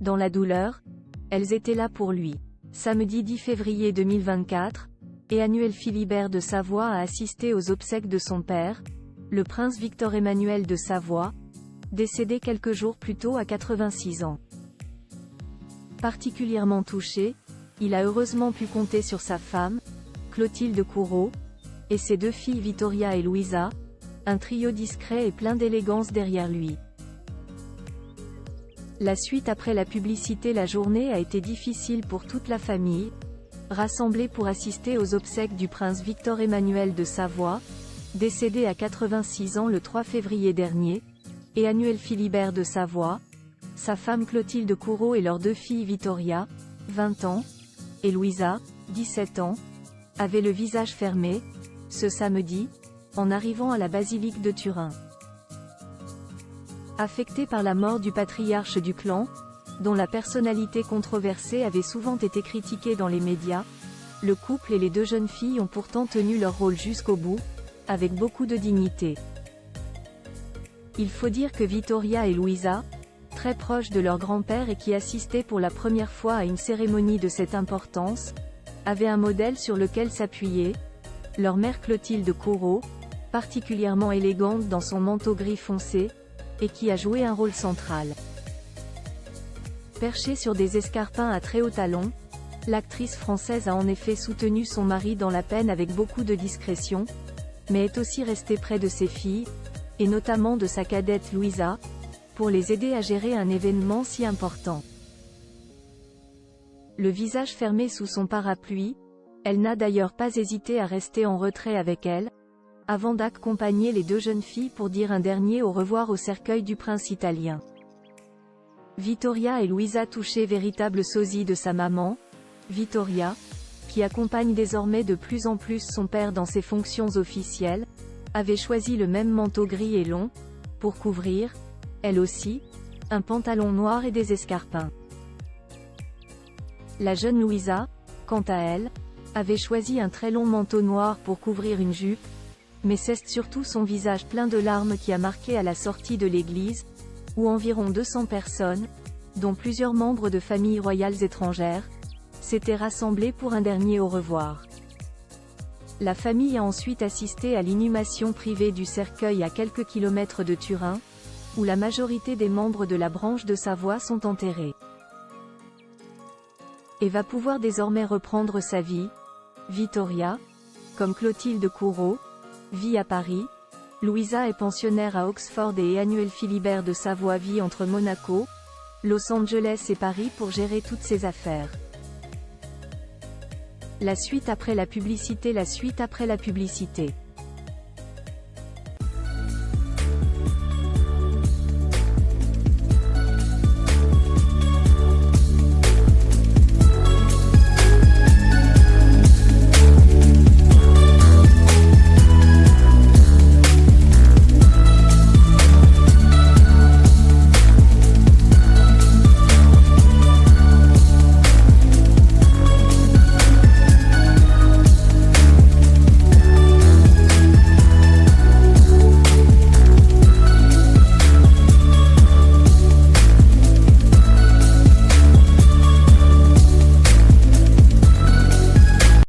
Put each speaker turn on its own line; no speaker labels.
Dans la douleur, elles étaient là pour lui. Samedi 10 février 2024, Emmanuel Philibert de Savoie a assisté aux obsèques de son père, le prince Victor-Emmanuel de Savoie, décédé quelques jours plus tôt à 86 ans. Particulièrement touché, il a heureusement pu compter sur sa femme, Clotilde Courreau, et ses deux filles Vittoria et Louisa, un trio discret et plein d'élégance derrière lui. La suite après la publicité. La journée a été difficile pour toute la famille, rassemblée pour assister aux obsèques du prince Victor-Emmanuel de Savoie, décédé à 86 ans le 3 février dernier, et Emmanuel Philibert de Savoie, sa femme Clotilde Courreau et leurs deux filles Vittoria, 20 ans, et Louisa, 17 ans, avaient le visage fermé, ce samedi, en arrivant à la basilique de Turin. Affecté par la mort du patriarche du clan, dont la personnalité controversée avait souvent été critiquée dans les médias, le couple et les deux jeunes filles ont pourtant tenu leur rôle jusqu'au bout, avec beaucoup de dignité. Il faut dire que Vittoria et Louisa, très proches de leur grand-père et qui assistaient pour la première fois à une cérémonie de cette importance, avaient un modèle sur lequel s'appuyer, leur mère Clotilde Courreau, particulièrement élégante dans son manteau gris foncé, et qui a joué un rôle central. Perchée sur des escarpins à très hauts talons, l'actrice française a en effet soutenu son mari dans la peine avec beaucoup de discrétion, mais est aussi restée près de ses filles, et notamment de sa cadette Louisa, pour les aider à gérer un événement si important. Le visage fermé sous son parapluie, elle n'a d'ailleurs pas hésité à rester en retrait avec elle, avant d'accompagner les deux jeunes filles pour dire un dernier au revoir au cercueil du prince italien. Vittoria et Louisa, touchées, véritable sosie de sa maman, Vittoria, qui accompagne désormais de plus en plus son père dans ses fonctions officielles, avait choisi le même manteau gris et long, pour couvrir, elle aussi, un pantalon noir et des escarpins. La jeune Louisa, quant à elle, avait choisi un très long manteau noir pour couvrir une jupe, mais c'est surtout son visage plein de larmes qui a marqué à la sortie de l'église, où environ 200 personnes, dont plusieurs membres de familles royales étrangères, s'étaient rassemblées pour un dernier au revoir. La famille a ensuite assisté à l'inhumation privée du cercueil à quelques kilomètres de Turin, où la majorité des membres de la branche de Savoie sont enterrés. Et va pouvoir désormais reprendre sa vie. Vittoria, comme Clotilde Courreau, vit à Paris, Louisa est pensionnaire à Oxford et Emmanuel Philibert de Savoie vit entre Monaco, Los Angeles et Paris pour gérer toutes ses affaires. La suite après la publicité. La suite après la publicité.